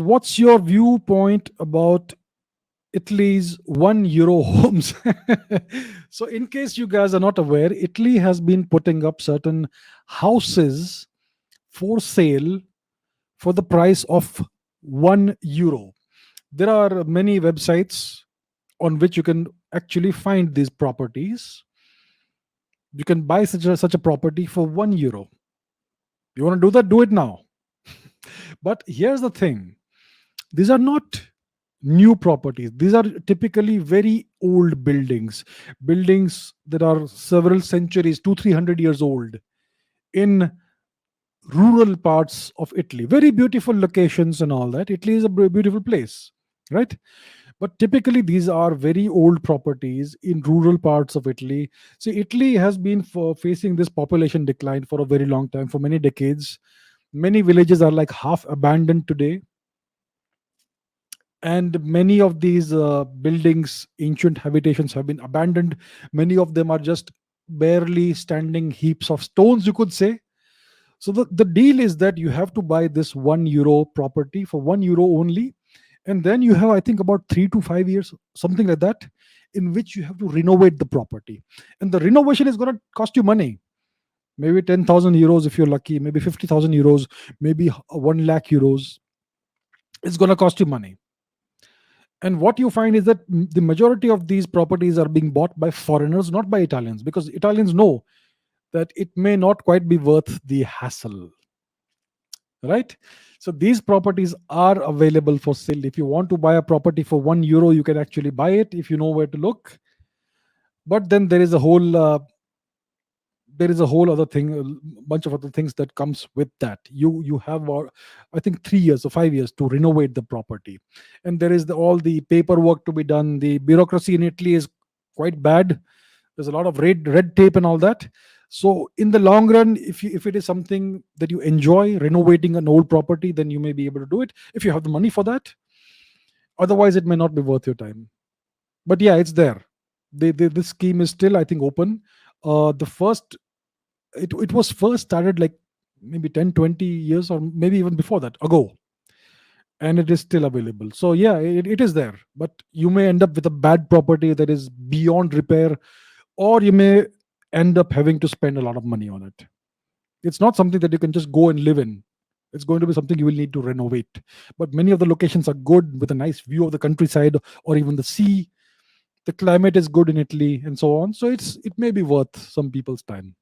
what's your viewpoint about Italy's €1 homes? So, in case you guys are not aware, Italy has been putting up certain houses for sale for the price of €1. There are many websites on which you can actually find these properties. You can buy such a property for €1. You want to do that? Do it now. But here's the thing, these are not new properties. These are typically very old buildings that are several centuries, 300 years old, in rural parts of Italy. Very beautiful locations and all that. Italy is a beautiful place, right? But typically, these are very old properties in rural parts of Italy. See, Italy has been facing this population decline for a very long time, for many decades. Many villages are like half abandoned today, and many of these buildings, ancient habitations, have been abandoned. Many of them are just barely standing heaps of stones, you could say. So the deal is that you have to buy this €1 property for €1 only, and then you have, I think, about 3 to 5 years, something like that, in which you have to renovate the property. And the renovation is going to cost you money. Maybe €10,000 if you're lucky, maybe €50,000, maybe 1 lakh euros. It's going to cost you money. And what you find is that the majority of these properties are being bought by foreigners, not by Italians, because Italians know that it may not quite be worth the hassle, right? So these properties are available for sale. If you want to buy a property for €1, you can actually buy it if you know where to look. But then there is a whole other thing, a bunch of other things that comes with that. You have, I think, 3 years or 5 years to renovate the property, and there is all the paperwork to be done. The bureaucracy in Italy is quite bad. There's a lot of red tape and all that. So in the long run, if it is something that you enjoy, renovating an old property, then you may be able to do it if you have the money for that. Otherwise, it may not be worth your time. But yeah, it's there. This scheme is still, I think, open. The first it was first started like maybe 10, 20 years, or maybe even before that ago, and it is still available. So yeah, it is there, but you may end up with a bad property that is beyond repair, or you may end up having to spend a lot of money on it. It's not something that you can just go and live in. It's going to be something you will need to renovate. But many of the locations are good, with a nice view of the countryside or even the sea. The climate is good in Italy and so on. So it may be worth some people's time.